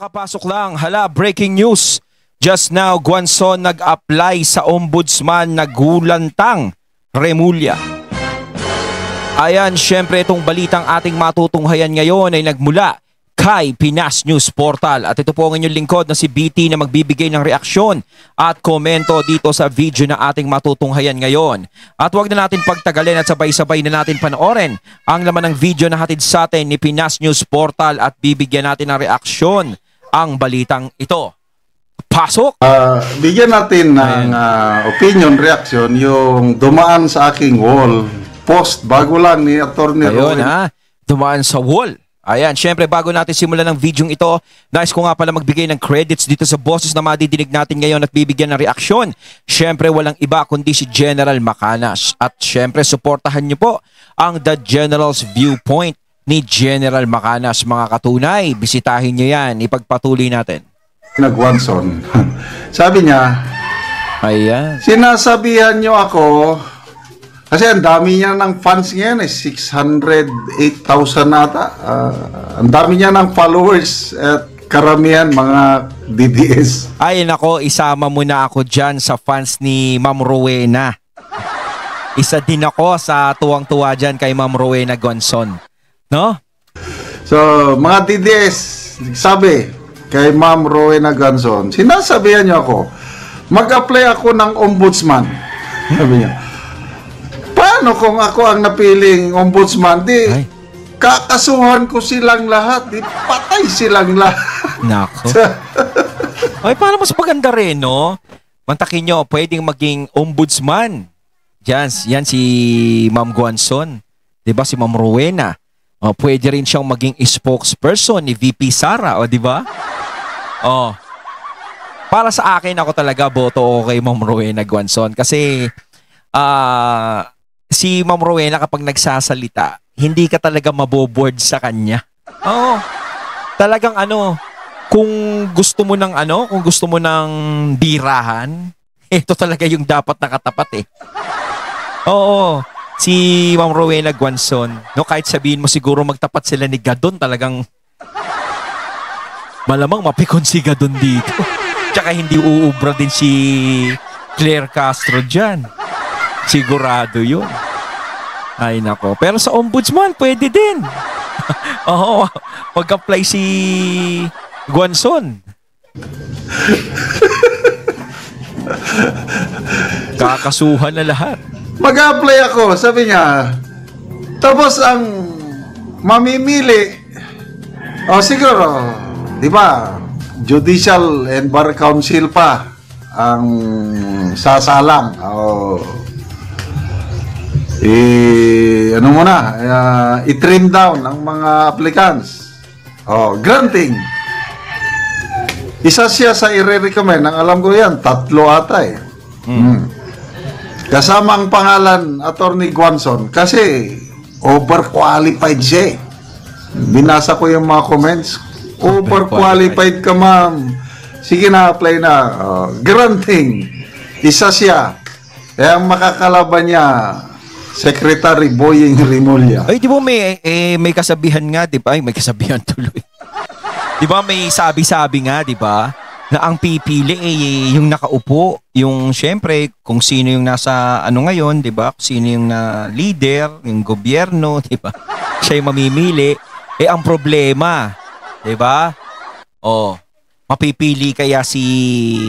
kakapasok lang. Hala, breaking news. Just now, Guanzon nag-apply sa ombudsman na Gulantang Remulla. Ayan, syempre itong balitang ating matutunghayan ngayon ay nagmula kay Pinas News Portal. At ito po ang inyong lingkod na si BT na magbibigay ng reaksyon at komento dito sa video na ating matutunghayan ngayon. At huwag na natin pagtagalin at sabay-sabay na natin panoorin ang laman ng video na hatid sa atin ni Pinas News Portal at bibigyan natin ng reaksyon ang balitang ito. Pasok! Bigyan natin ng opinion, reaction yung dumaan sa aking wall. Post, bago lang ni Atty. Ayun ha, dumaan sa wall. Ayan, syempre bago natin simulan ng video ito, nais ko nga pala magbigay ng credits dito sa boses na madidinig natin ngayon at bibigyan ng reaksyon. Syempre walang iba kundi si General Macanas. At syempre suportahan niyo po ang The General's Viewpoint ni General Macanas. Mga katunay, bisitahin niyo yan, ipagpatuloy natin. Guanzon. Sabi niya, ayan, sinasabihan niyo ako, kasi ang dami niya ng fans ngayon, 608,000 nata. Ang dami niya ng followers at karamihan mga DDS. Ay nako, isama mo na ako dyan sa fans ni Ma'am Rowena. Isa din ako sa tuwang-tuwa dyan kay Ma'am Rowena Guanzon. No? So, mga DDS, sabi kay Ma'am Rowena Guanzon, sinasabihan niyo ako, mag-apply ako ng ombudsman. Sabi niya, paano kung ako ang napiling ombudsman? Di, kakasuhan ko silang lahat. Di, patay silang lahat. Nako. Ay, paano mas maganda rin, no? Mantakin nyo, pwedeng maging ombudsman. Yan si Ma'am Guanzon. Diba, si Ma'am Rowena. O, pwede rin siyang maging spokesperson ni VP Sara, o diba? O, para sa akin, ako talaga boto ko kay Ma'am Rowena Guanzon. Kasi, si Ma'am Rowena kapag nagsasalita, hindi ka talaga maboboard sa kanya. Oo. Talagang kung gusto mo ng kung gusto mo ng birahan, ito talaga yung dapat nakatapat eh. Oo. Si Ma'am Rowena Guanzon, kahit sabihin mo siguro magtapat sila ni Gadon, talagang malamang mapikon si Gadon dito. Tsaka hindi uubra din si Claire Castro dyan. Sigurado yun. Ay nako. Pero sa ombudsman, pwede din. Oo. Mag-apply si Guanzon. Kakasuhan na lahat. Mag-apply ako, sabi niya. Tapos ang mamimili, siguro, di ba, Judicial and Bar Council pa ang sasalang. I-trim down ang mga applicants. Granting. Isa siya sa i-recommend. Ang alam ko yan, 3 ata eh. Kasama ang pangalan Atty. Guanzon kasi overqualified siya eh. Binasa ko yung mga comments. Overqualified ka, ma'am. Sige na, apply na. Granting. Isa siya. Kaya ang makakalaban niya, Secretary Boying Remulla. Ay, di ba may kasabihan nga, di ba? Ay, may kasabihan tuloy. Di ba may sabi-sabi nga, di ba? Na ang pipili yung nakaupo, yung syempre kung sino yung nasa ngayon, di ba? Kung sino yung leader, yung gobyerno, di ba? Siya yung mamimili. Ang problema, di ba? Mapipili kaya si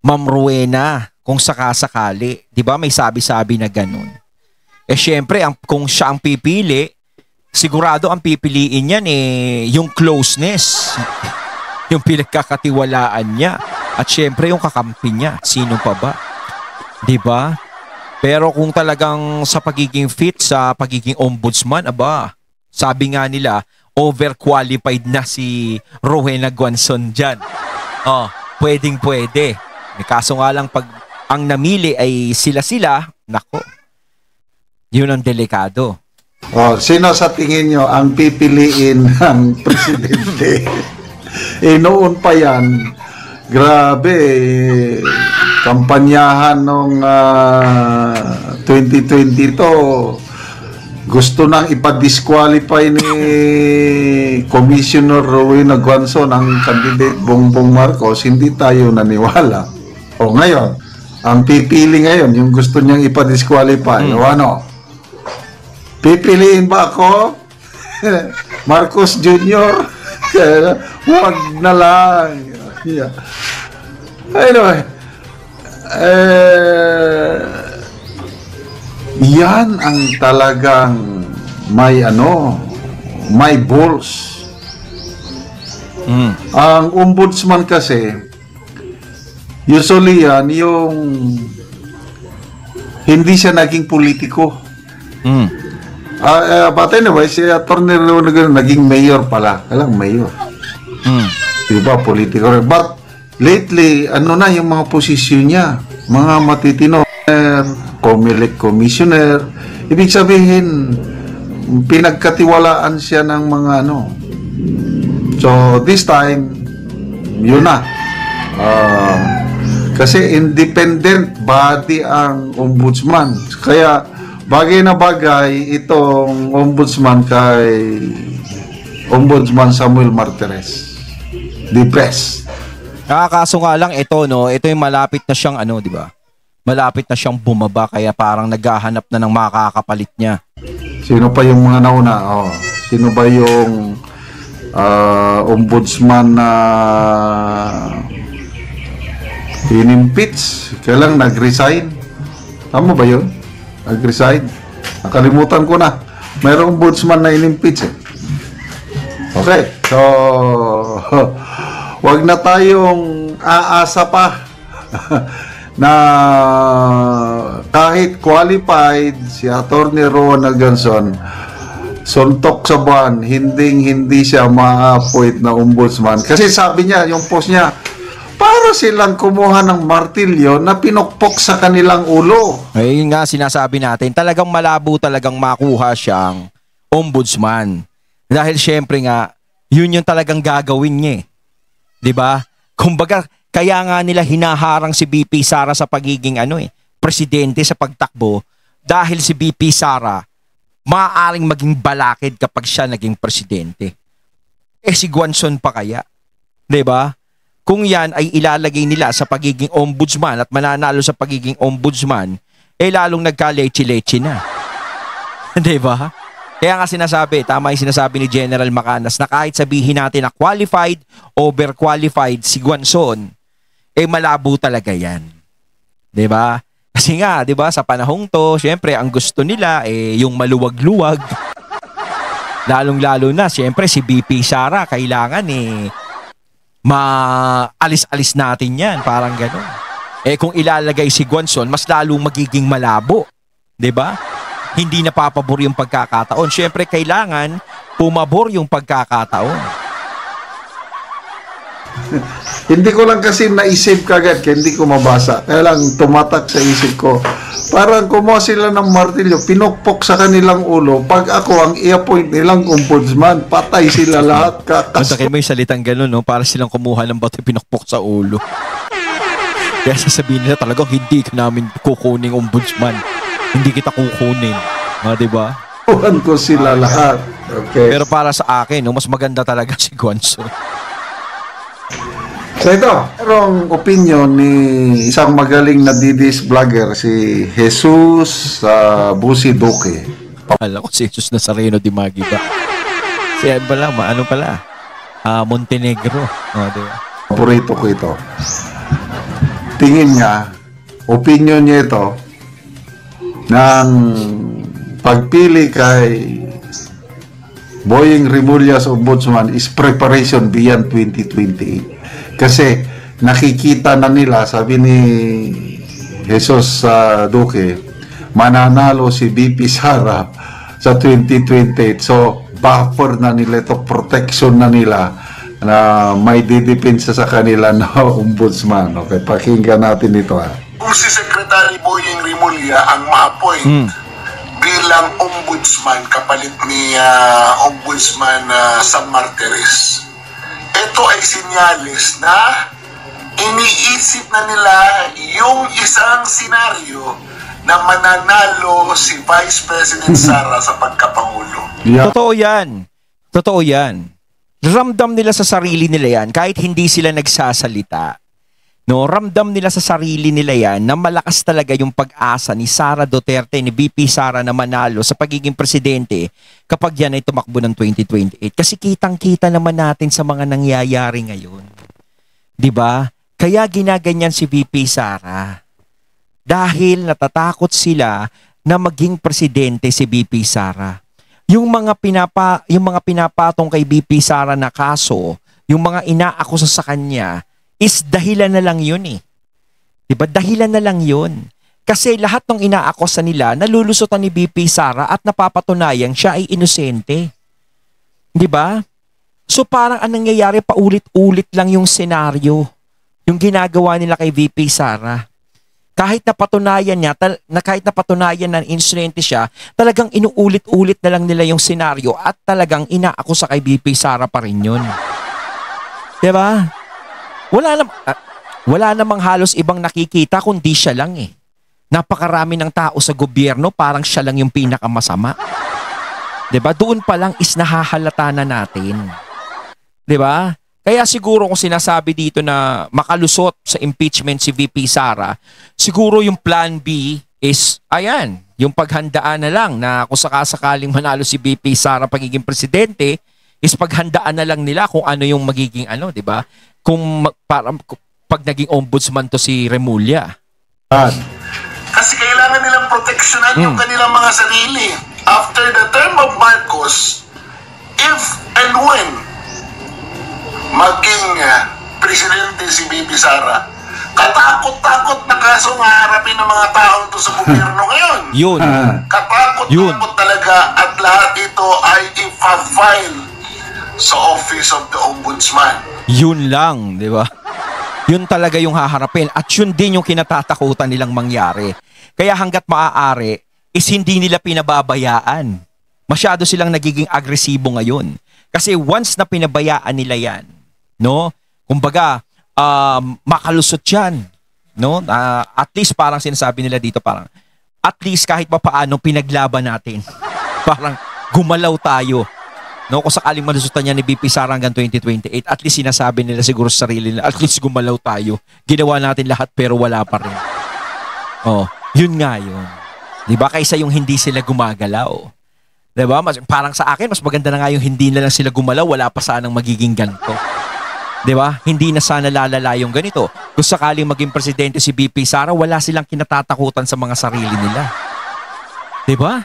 Ma'am Rowena kung sakasakali. Di ba? May sabi-sabi na ganun. Syempre, kung siya ang pipili, sigurado ang pipiliin niyan yung closeness. Yung pinagkakatiwalaan niya. At syempre, yung kakampi niya. Sino pa ba? Diba? Pero kung talagang sa pagiging fit, sa pagiging ombudsman, sabi nga nila, overqualified na si Rowena Guanzon dyan. Pwedeng pwede. Kaso nga lang, pag ang namili ay sila-sila, nako, yun ang delikado. Sino sa tingin nyo ang pipiliin ng presidente? Noon pa yan, grabe, kampanyahan nung 2022, gusto nang ipa-disqualify ni Commissioner Rowena Guanzon ang candidate Bongbong Marcos, hindi tayo naniwala. O ngayon, ang pipili ngayon, yung gusto niyang ipa-disqualify, o ano? Pipiliin ba ako? Marcos Jr.? Huwag na lang. Yeah. Anyway, yan ang talagang may balls. Ang ombudsman kasi, usually yan, yung hindi siya naging politiko. But anyway, si Atty. Naging mayor pala. Alang mayor. Diba, politiko rin. But lately, yung mga posisyon niya? Mga matitino. Comelec commissioner. Ibig sabihin, pinagkatiwalaan siya ng mga So, this time, yun na. Kasi independent body ang ombudsman. Kaya, bagay na bagay itong ombudsman kay Ombudsman Samuel Martires. The best. Kaso nga lang ito yung malapit na siyang di ba? Malapit na siyang bumaba kaya parang naghahanap na ng makakapalit niya. Sino pa yung mga nauna? Sino ba yung ombudsman na inimpeach? Kailang nag-resign? Tama ba yun? Nag-resign? Nakalimutan ko na. Mayroong ombudsman na inimpeach. Okay. So, wag na tayong aasa pa na kahit qualified si Atty. Rowena Guanzon, suntok sa buwan, hindi siya ma-appoint na ombudsman. Kasi sabi niya, yung post niya, para silang kumuha ng martilyo na pinukpok sa kanilang ulo. Ay, yun nga sinasabi natin, talagang malabo talagang makuha siyang ombudsman. Dahil syempre nga, yun yung talagang gagawin niya. 'Di ba? Kumbaga, kaya nga nila hinaharang si BP Sara sa pagiging presidente sa pagtakbo dahil si BP Sara maaaring maging balakid kapag siya naging presidente. Si Guanzon pa kaya? 'Di ba? Kung yan ay ilalagay nila sa pagiging ombudsman at mananalo sa pagiging ombudsman, lalong nagka-leche-leche na. 'Di ba? Kaya nga sinasabi, tama yung sinasabi ni General Macanas na kahit sabihin natin na qualified, overqualified si Guanzon, malabo talaga yan. 'Di ba? Kasi nga, 'di ba, sa panahong to, syempre ang gusto nila yung maluwag-luwag. Lalong-lalo na, syempre si BP Sara kailangan maalis-alis natin yan, parang gano'n. Kung ilalagay si Guanzon, mas lalong magiging malabo. 'Di ba? Hindi napapabor yung pagkakataon. Siyempre, kailangan pumabor yung pagkakataon. Hindi ko lang kasi naisip kagad, kaya hindi ko mabasa. Kaya lang tumatak sa isip ko. Parang kumuha sila ng martilyo, pinukpok sa kanilang ulo. Pag ako ang i-appoint nilang ombudsman, patay sila lahat. Mantakin mo yung salitang gano'n, no? Para silang kumuha ng bato, pinukpok sa ulo. Kaya sasabihin nila talagang hindi ka namin kukuning ombudsman. Hindi kita kukunin. Diba? Kuhan ko sila lahat. Okay. Pero para sa akin, mas maganda talaga si Guanzon. So ito, merong opinion ni isang magaling na DDS vlogger, si Jesus Busi Duque. Alam ko si Jesus Nazareno Di Magi ba? Si pala, pala? Montenegro. Diba? Paborito ko ito. Tingin niya, opinion niya ito, ng pagpili kay Boying Rimulya's ombudsman is preparation beyond 2028. Kasi nakikita na nila, sabi ni Jesus Duque, mananalo si BP Sara sa 2028. So, buffer na nila ito, protection na nila na may didepensa sa kanila na ombudsman. Okay, pakinggan natin ito Kung si Secretary Boying Rimulya ang ma-appoint bilang ombudsman kapalit ni Ombudsman Sam Martires, ito ay sinyalis na iniisip na nila yung isang senaryo na mananalo si Vice President Sara sa pagkapangulo. Yeah. Totoo yan. Totoo yan. Ramdam nila sa sarili nila yan kahit hindi sila nagsasalita. No, ramdam nila sa sarili nila yan na malakas talaga yung pag-asa ni Sara Duterte, ni VP Sara na manalo sa pagiging presidente kapag yan ay tumakbo ng 2028. Kasi kitang-kita naman natin sa mga nangyayari ngayon. 'Di ba? Kaya ginaganyan si VP Sara. Dahil natatakot sila na maging presidente si VP Sara. Yung mga pinapatong kay VP Sara na kaso, yung mga inaakusa sa kanya, is dahilan na lang yun eh. Diba? Dahilan na lang yun. Kasi lahat ng inaakusa nila, nalulusutan ni VP Sara at napapatunayan siya ay inosente. Diba? So parang anong nangyayari, paulit-ulit lang yung senaryo. Yung ginagawa nila kay VP Sara. Kahit napatunayan niya, kahit napatunayan na inosente siya, talagang inuulit-ulit na lang nila yung senaryo at talagang inaakusa kay VP Sara pa rin yun. Diba? Wala namang halos ibang nakikita kundi siya lang eh. Napakarami ng tao sa gobyerno, parang siya lang yung pinakamasama. 'Di ba? Doon pa lang is nahahalata na natin. 'Di ba? Kaya siguro kung sinasabi dito na makalusot sa impeachment si VP Sara, siguro yung plan B is ayan, yung paghandaan na lang na kung sakasakaling manalo si VP Sara pagiging presidente, is paghandaan na lang nila kung ano yung magiging 'di ba? Pag naging ombudsman to si Remulla. Kasi kailangan nilang proteksyonan yung kanilang mga sarili. After the term of Marcos, if and when maging presidente si VP Sara, katakot-takot na kaso nga harapin ng mga taong to sa gobyerno ngayon. Yun. Katakot-takot talaga at lahat ito ay ipa-file sa Office of the Ombudsman. Yun lang, di ba? Yun talaga yung haharapin at yun din yung kinatatakutan nilang mangyari. Kaya hanggat maaari is hindi nila pinababayaan. Masyado silang nagiging agresibo ngayon. Kasi once na pinabayaan nila yan, no? Kumbaga, makalusot yan, no? At least parang sinasabi nila dito parang at least kahit pa paano pinaglaban natin. Parang gumalaw tayo. No, kung sakaling malusutan niya ni VP Sara hanggang 2028, at least sinasabi nila siguro sa sarili nila, at least gumalaw tayo. Ginawa natin lahat pero wala pa rin. Oh, yun nga yun. 'Di ba? Kaysa yung hindi sila gumagalaw. 'Di ba? Parang sa akin, mas maganda na nga yung hindi na lang sila gumalaw, wala pa sanang magiging ganito. 'Di ba? Hindi na sana lalala yung ganito. Kung sakaling maging presidente si VP Sara, wala silang kinatatakutan sa mga sarili nila. 'Di ba?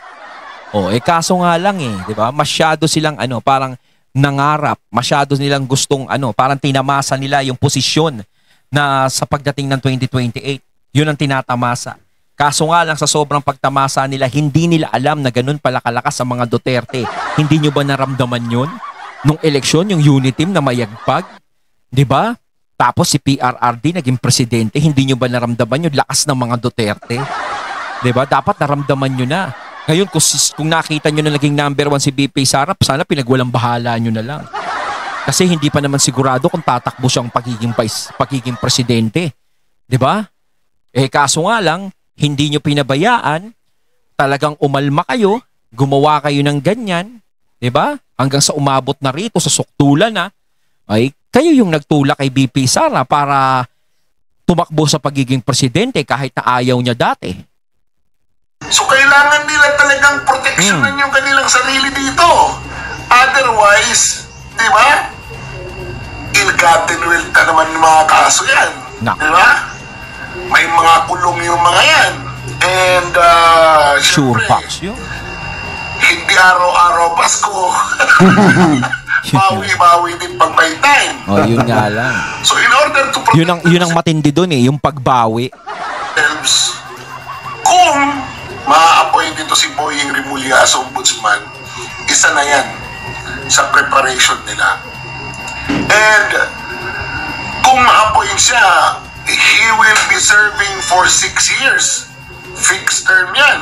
Kaso nga lang 'di ba? Masyado silang parang nangarap, masyado nilang gustong parang tinamasa nila yung posisyon na sa pagdating ng 2028. 'Yun ang tinatamasa. Kaso nga lang sa sobrang pagtamasa nila, hindi nila alam na ganun pala kalakas sa mga Duterte. Hindi nyo ba naramdaman 'yun nung eleksyon, yung unity team na mayagpag? 'Di ba? Tapos si PRRD naging presidente, hindi nyo ba naramdaman yung lakas ng mga Duterte? 'Di ba? Dapat naramdaman nyo na. Ngayon, kung nakita nyo na naging number 1 si VP Sara, sana pinagwalang bahala nyo na lang. Kasi hindi pa naman sigurado kung tatakbo siyang pagiging presidente. 'Di ba? Kaso nga lang, hindi nyo pinabayaan, talagang umalma kayo, gumawa kayo ng ganyan, 'di ba? Hanggang sa umabot na rito sa suktulan ay kayo yung nagtulak kay VP Sara para tumakbo sa pagiging presidente kahit na ayaw niya dati. So kailangan nila talagang proteksyonan yung kanilang sarili dito. Otherwise, di ba? Ill-gotten wealth na naman yung mga kaso yan. Di ba? May mga kulong yung mga yan. And, sure syempre, facts yun. Hindi araw-araw Pasko. Bawi-bawi din pag may time. Yun nga lang. So in order to protect yun ang matindi dun yung pagbawi. Kung ma-appoint dito si Boying Remulla as ombudsman, isa na yan sa preparation nila. And kung ma-appoint siya, he will be serving for 6 years. Fixed term yan.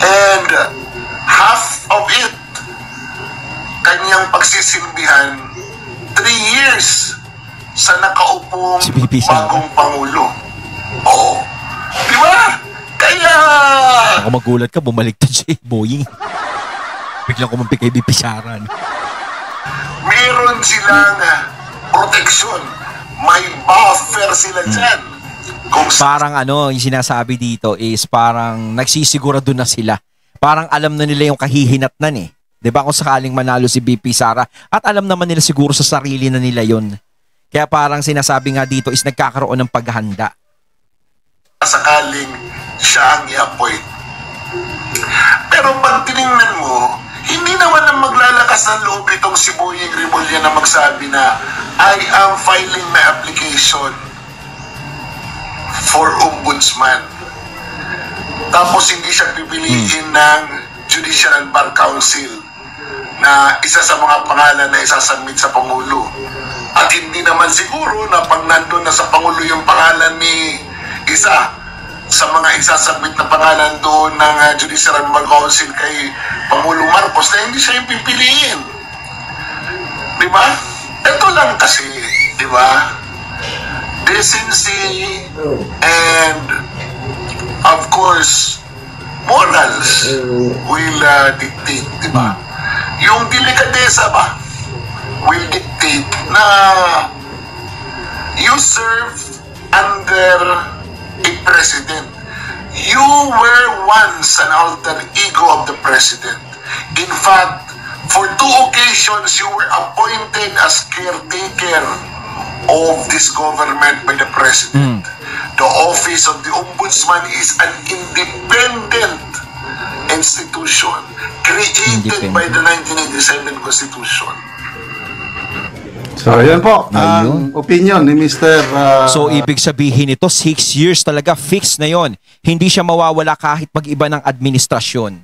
And half of it, kanyang pagsisilbihan, 3 years sa nakaupong si bagong Pangulo. Oo. Di ba? Baka magulat ka, bumaliktad si Boying. Biglang kumampi kay BP Sara. Meron silang proteksyon. May buffer sila dyan. Kung Parang ano, yung sinasabi dito is parang nagsisigurado na sila. Parang alam na nila yung kahihinatnan eh. 'Di ba kung sakaling manalo si BP Sara at alam naman nila siguro sa sarili na nila yon. Kaya parang sinasabi nga dito is nagkakaroon ng paghahanda. sakaling siya ang i-appoint. Pero pag tinignan mo, hindi naman ang maglalakas ng loob itong si Boying Rimulya na magsabi na I am filing my application for ombudsman. Tapos hindi siya pipiliin ng Judicial and Bar Council na isa sa mga pangalan na isasubmit sa Pangulo. At hindi naman siguro na pag nandun na sa Pangulo yung pangalan ni isa sa mga isasubmit na pangalan doon ng Judicial and Bar Council kay Pangulo Marcos na hindi siya yung pipiliin. Diba? Ito lang kasi, diba? Decency and of course morals will dictate, diba? Yung delikadesa ba will dictate na you serve under a president. You were once an alter ego of the president. In fact, for 2 occasions you were appointed as caretaker of this government by the president. The office of the ombudsman is an independent institution created by the 1987 Constitution. So, ayan po, ang opinion ni Mr. So, ibig sabihin nito, 6 years talaga, fix na yon. Hindi siya mawawala kahit mag-iba ng administrasyon.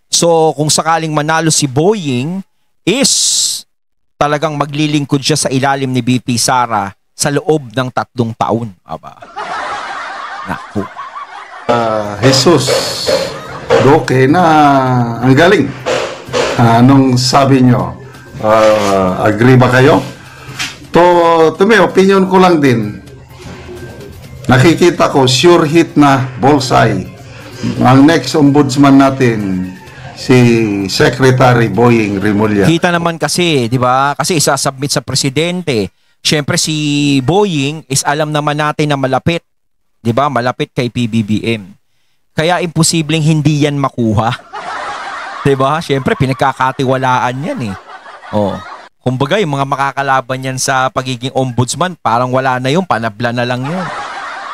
So, kung sakaling manalo si Boying, is talagang maglilingkod siya sa ilalim ni BP Sara sa loob ng 3 taon. Aba. Naku. Jesus Roque na ang galing. Anong sabi nyo? Agree ba kayo? To may opinion ko lang din. Nakikita ko sure hit na bullseye. Ang next ombudsman natin si Secretary Boying Rimulya. Kita naman kasi, 'di ba? Kasi isasubmit sa presidente. Siyempre si Boying is alam naman natin na malapit, 'di ba? Malapit kay PBBM. Kaya imposibleng hindi yan makuha. 'Di ba? Siyempre pinagkakatiwalaan yan eh. Oh. Kumbaga, yung mga makakalaban yan sa pagiging ombudsman, parang wala na yun, panabla na lang yun.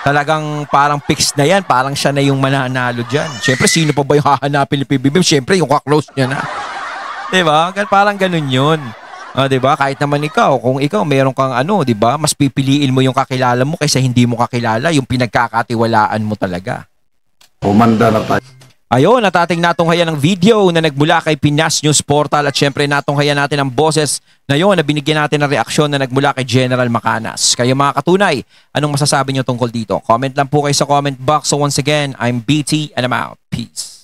Talagang parang fixed na yan, parang siya na yung mananalo dyan. Siyempre, sino pa ba yung hahanapin ni PBBM? Siyempre, yung kaklose niya na. Diba? Parang ganun yun. Diba? Kahit naman ikaw, kung ikaw meron kang diba? Mas pipiliin mo yung kakilala mo kaysa hindi mo kakilala, yung pinagkakatiwalaan mo talaga. Umanda na tayo. Ayun, at ating natunghayan ng video na nagmula kay Pinas News Portal at syempre natunghayan natin ang boses na yun na binigyan natin ng reaksyon na nagmula kay General Macanas. Kayo mga katunay, anong masasabi nyo tungkol dito? Comment lang po kayo sa comment box. So once again, I'm BT and I'm out. Peace.